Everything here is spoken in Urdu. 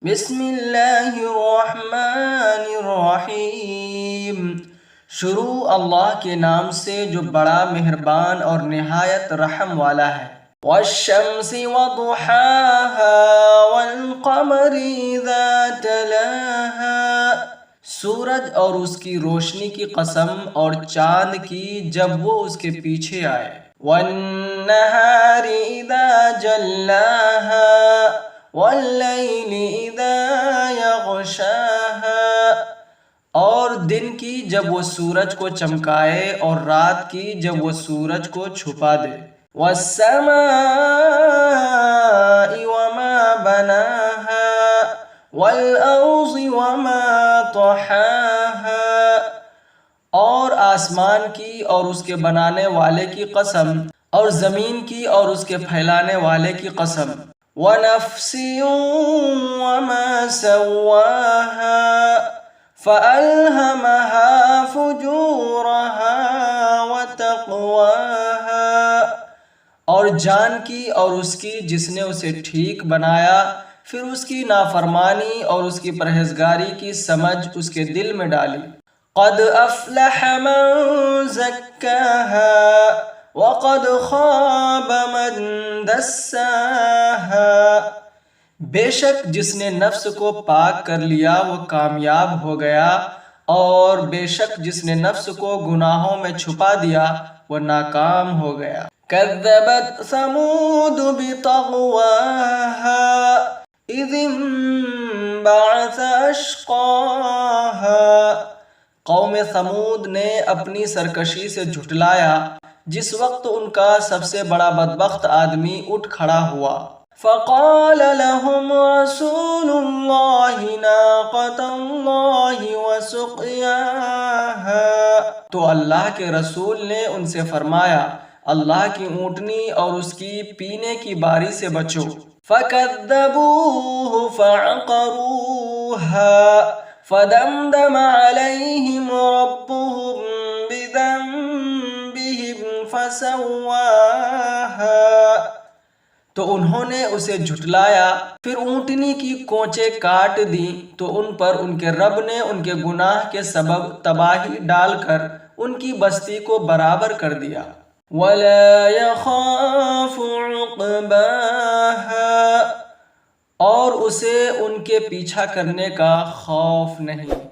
بسم اللہ الرحمن الرحیم۔ شروع اللہ کے نام سے جو بڑا مہربان اور نہایت رحم والا ہے۔ والشمس وضحاها والقمر اذا تلاها، سورج اور اس کی روشنی کی قسم اور چاند کی جب وہ اس کے پیچھے آئے۔ والنہار اذا جلاها واللیل اذا یغشاها، اور دن کی جب وہ سورج کو چمکائے اور رات کی جب وہ سورج کو چھپا دے۔ والسماء وما بناها والارض وما طحاها، اور آسمان کی اور اس کے بنانے والے کی قسم، اور زمین کی اور اس کے پھیلانے والے کی قسم۔ وَنَفْسٍ وَمَا سَوَّاهَا فَأَلْهَمَهَا فُجُورَهَا وَتَقْوَاهَا، اور جان کی اور اس کی جس نے اسے ٹھیک بنایا، پھر اس کی نافرمانی اور اس کی پرہیزگاری کی سمجھ اس کے دل میں ڈالی۔ قد افلح من زکاها وقد خاب من دساها، بے شک جس نے نفس کو پاک کر لیا وہ کامیاب ہو گیا، اور بے شک جس نے نفس کو گناہوں میں چھپا دیا وہ ناکام ہو گیا۔ کذبت ثمود بطغواها اذ انبعث اشقاها، قوم ثمود نے اپنی سرکشی سے جھٹلایا جس وقت ان کا سب سے بڑا بدبخت آدمی اٹھ کھڑا ہوا۔ فقال لهم رسول الله ناقة الله وسقياها، تو اللہ کے رسول نے ان سے فرمایا اللہ کی اونٹنی اور اس کی پینے کی باری سے بچو۔ فَكَذَّبُوهُ فَعَقَرُوهَا فَدَمْدَمَ عَلَيْهِمْ رَبُّهُمْ بِذَنبِهِمْ فَسَوَّاهَا، تو انہوں نے اسے جھٹلایا، پھر اونٹنی کی کونچیں کاٹ دیں، تو ان پر ان کے رب نے ان کے گناہ کے سبب تباہی ڈال کر ان کی بستی کو برابر کر دیا۔ وَلَا يَخَافُ عُقْبَاهَا، اور اسے ان کے پیچھا کرنے کا خوف نہیں۔